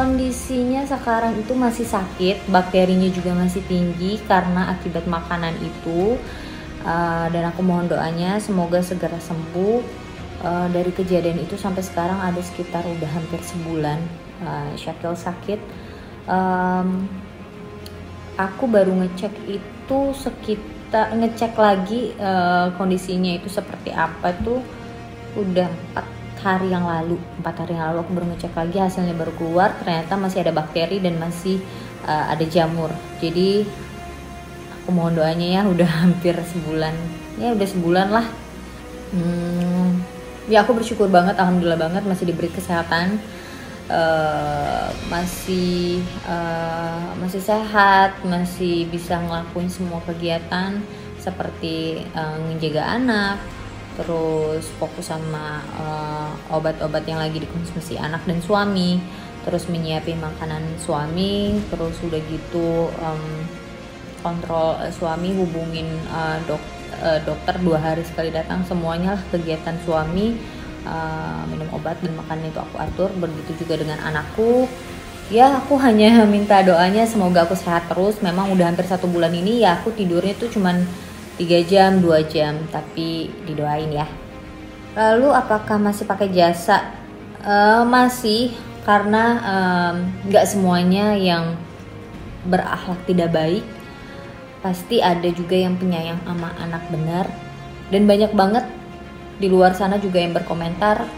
kondisinya sekarang itu masih sakit, bakterinya juga masih tinggi karena akibat makanan itu. Dan aku mohon doanya semoga segera sembuh. Dari kejadian itu sampai sekarang ada sekitar udah hampir sebulan Syakil sakit. Aku baru ngecek itu ngecek lagi kondisinya itu seperti apa tuh udah 4 hari yang lalu aku baru ngecek lagi, hasilnya baru keluar, ternyata masih ada bakteri dan masih ada jamur. Jadi aku mohon doanya ya, udah hampir sebulan ya, udah sebulan lah. Ya aku bersyukur banget, alhamdulillah banget masih diberi kesehatan, masih sehat, masih bisa ngelakuin semua kegiatan seperti ngejaga anak, terus fokus sama obat-obat yang lagi dikonsumsi anak dan suami, terus menyiapin makanan suami, terus udah gitu kontrol suami, hubungin dokter 2 hari sekali datang, semuanya lah kegiatan suami, minum obat dan makan itu aku atur. Begitu juga dengan anakku. Ya aku hanya minta doanya semoga aku sehat terus. Memang udah hampir 1 bulan ini ya aku tidurnya tuh cuman 3 jam, 2 jam, tapi didoain ya. Lalu apakah masih pakai jasa? Masih, karena gak semuanya yang berakhlak tidak baik. Pasti ada juga yang penyayang sama anak benar. Dan banyak banget di luar sana juga yang berkomentar,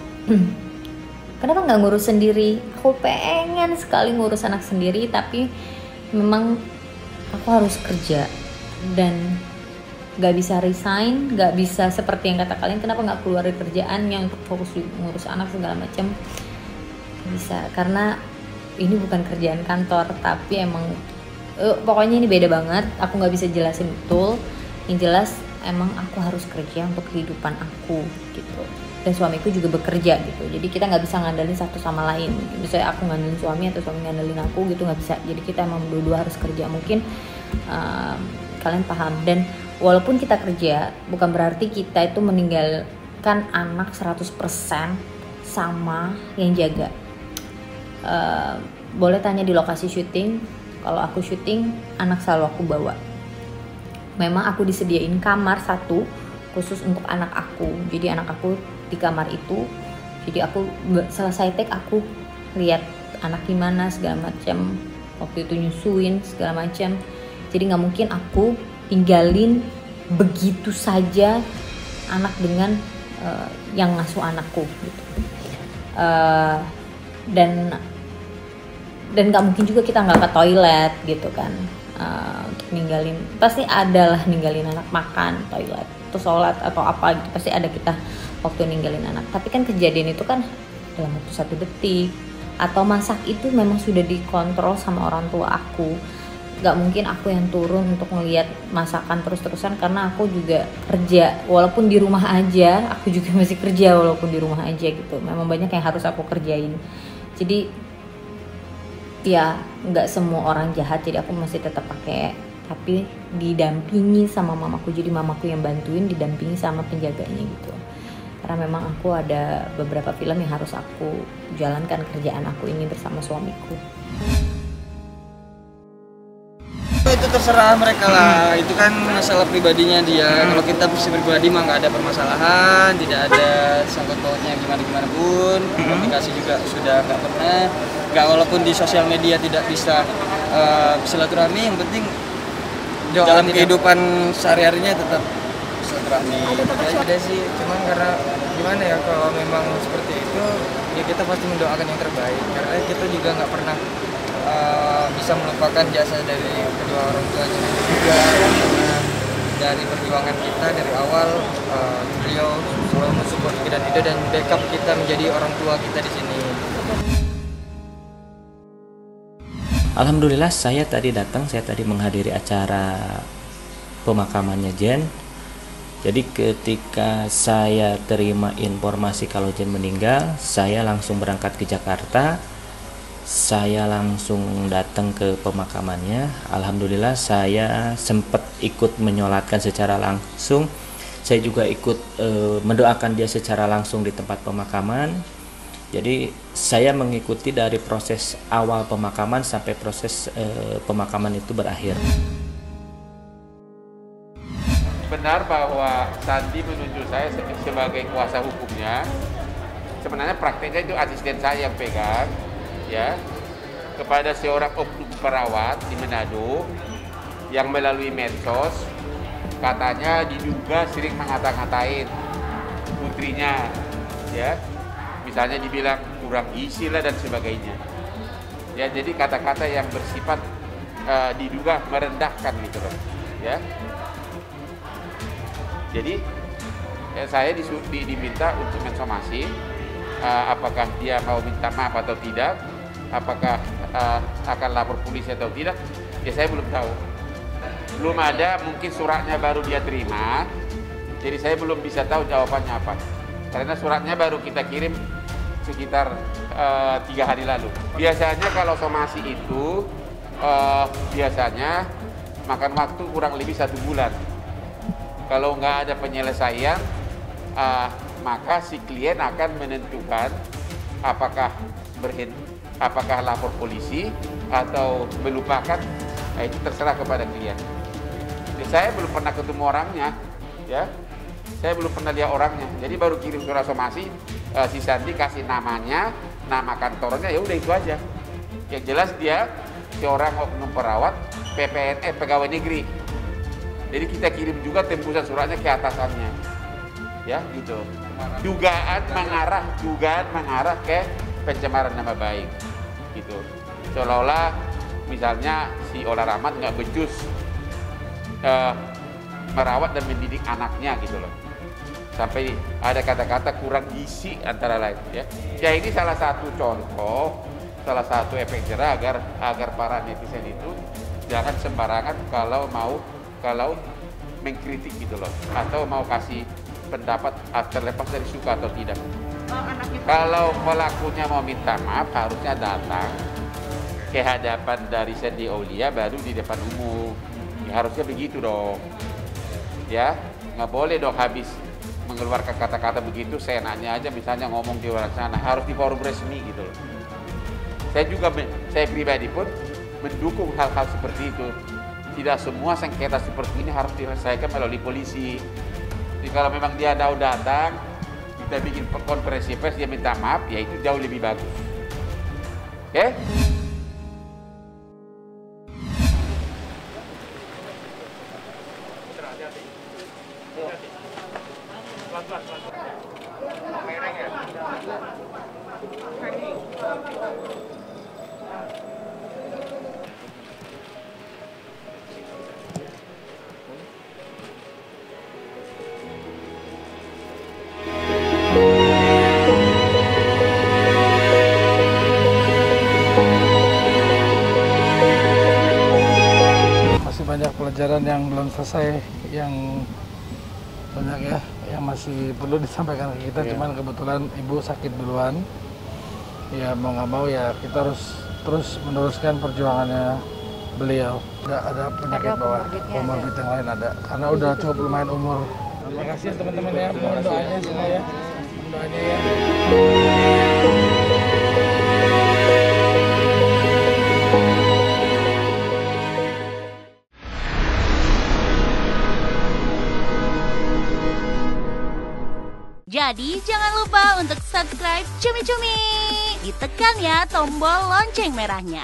kenapa gak ngurus sendiri? Aku pengen sekali ngurus anak sendiri, tapi memang aku harus kerja dan gak bisa resign, gak bisa seperti yang kata kalian, kenapa gak keluar dari kerjaannya untuk fokus ngurus anak segala macam. Bisa, karena ini bukan kerjaan kantor, tapi emang pokoknya ini beda banget. Aku gak bisa jelasin betul. Yang jelas emang aku harus kerja untuk kehidupan aku gitu. Dan suamiku juga bekerja gitu. Jadi kita gak bisa ngandelin satu sama lain. Misalnya aku ngandelin suami atau suami ngandelin aku gitu, gak bisa. Jadi kita emang dua-dua harus kerja. Mungkin kalian paham. Dan walaupun kita kerja, bukan berarti kita itu meninggalkan anak 100% sama yang jaga. Boleh tanya di lokasi syuting, kalau aku syuting, anak selalu aku bawa. Memang aku disediain kamar satu khusus untuk anak aku. Jadi anak aku di kamar itu. Jadi aku selesai take, aku lihat anak gimana segala macam. Waktu itu nyusuin segala macam. Jadi nggak mungkin aku tinggalin begitu saja anak dengan yang ngasuh anakku gitu. Dan nggak mungkin juga kita nggak ke toilet gitu kan, ninggalin, pasti adalah ninggalin anak makan, toilet, atau sholat atau apa gitu, pasti ada kita waktu ninggalin anak. Tapi kan kejadian itu kan dalam waktu 1 detik, atau masak itu memang sudah dikontrol sama orang tua aku. Gak mungkin aku yang turun untuk ngelihat masakan terus-terusan, karena aku juga kerja, walaupun di rumah aja, aku juga masih kerja walaupun di rumah aja gitu. Memang banyak yang harus aku kerjain. Jadi ya nggak semua orang jahat, jadi aku masih tetap pakai, tapi didampingi sama mamaku. Jadi mamaku yang bantuin, didampingi sama penjaganya gitu. Karena memang aku ada beberapa film yang harus aku jalankan kerjaan aku ini bersama suamiku. Itu terserah mereka lah, itu kan masalah pribadinya dia. Kalau kita pribadi mah nggak ada permasalahan, tidak ada sangkut pautnya gimana pun. Komunikasi juga sudah nggak pernah. Nggak, walaupun di sosial media tidak bisa silaturahmi, yang penting dalam kehidupan sehari-harinya tetap silaturahmi. Ada sih, cuman karena gimana ya, kalau memang seperti itu ya kita pasti mendoakan yang terbaik, karena kita juga nggak pernah bisa melupakan jasa dari kedua orang tuanya juga. Karena dari perjuangan kita dari awal, beliau selalu mensupport kita dan ide dan backup kita menjadi orang tua kita di sini. Alhamdulillah saya tadi menghadiri acara pemakamannya Jen. Jadi ketika saya terima informasi kalau Jen meninggal, saya langsung berangkat ke Jakarta. Saya langsung datang ke pemakamannya. Alhamdulillah saya sempat ikut menyolatkan secara langsung. Saya juga ikut mendoakan dia secara langsung di tempat pemakaman. Jadi saya mengikuti dari proses awal pemakaman sampai proses pemakaman itu berakhir. Benar bahwa Sandi menunjuk saya sebagai kuasa hukumnya. Sebenarnya prakteknya itu asisten saya yang pegang, ya, kepada seorang oknum perawat di Manado yang melalui medsos katanya diduga sering mengata-ngatain putrinya, ya, misalnya dibilang kurang gizi lah dan sebagainya. Ya, jadi kata-kata yang bersifat diduga merendahkan gitu loh, ya. Jadi saya diminta untuk mensomasi apakah dia mau minta maaf atau tidak, apakah akan lapor polisi atau tidak, ya saya belum tahu. Belum ada, mungkin suratnya baru dia terima, jadi saya belum bisa tahu jawabannya apa. Karena suratnya baru kita kirim sekitar 3 hari lalu. Biasanya kalau somasi itu biasanya makan waktu kurang lebih 1 bulan. Kalau nggak ada penyelesaian, maka si klien akan menentukan apakah lapor polisi atau melupakan. Nah, itu terserah kepada klien. Jadi saya belum pernah ketemu orangnya, ya. Saya belum pernah lihat orangnya. Jadi baru kirim surat somasi, si Sandi kasih namanya, nama kantornya, ya udah itu aja. Yang jelas dia seorang oknum perawat PPNS pegawai negeri. Jadi kita kirim juga tembusan suratnya ke atasannya, ya gitu. Dugaan mengarah ke pencemaran nama baik, gitu. Seolah-olah misalnya si Ola Rahmat nggak becus merawat dan mendidik anaknya gitu loh. Sampai ada kata-kata kurang gizi antara lain, ya. Ya ini salah satu contoh, salah satu efek jerah agar para netizen itu jangan sembarangan kalau mengkritik gitu loh, atau mau kasih pendapat terlepas dari suka atau tidak. Kalau pelakunya mau minta maaf harusnya datang ke hadapan dari Sandi Aulia baru di depan umum. Ya, harusnya begitu dong. Ya, nggak boleh dong habis mengeluarkan kata-kata begitu seenaknya aja, misalnya ngomong di luar sana, harus di forum resmi gitu loh. Saya pribadi pun mendukung hal-hal seperti itu. Tidak semua sengketa seperti ini harus diselesaikan melalui polisi. Jadi kalau memang dia datang, kita bikin konferensi pers, dia minta maaf, ya itu jauh lebih bagus. Oke? Banyak pelajaran yang belum selesai, yang banyak ya, yang masih perlu disampaikan ke kita. Cuman kebetulan ibu sakit duluan, ya mau nggak mau ya kita harus terus meneruskan perjuangannya beliau. Ada penyakit bawah, komorbid yang lain ada, karena udah cukup lumayan umur. Terima kasih teman-teman ya, mohon doanya semua ya, doanya ya. Jadi jangan lupa untuk subscribe Cumi Cumi. Ditekan ya tombol lonceng merahnya.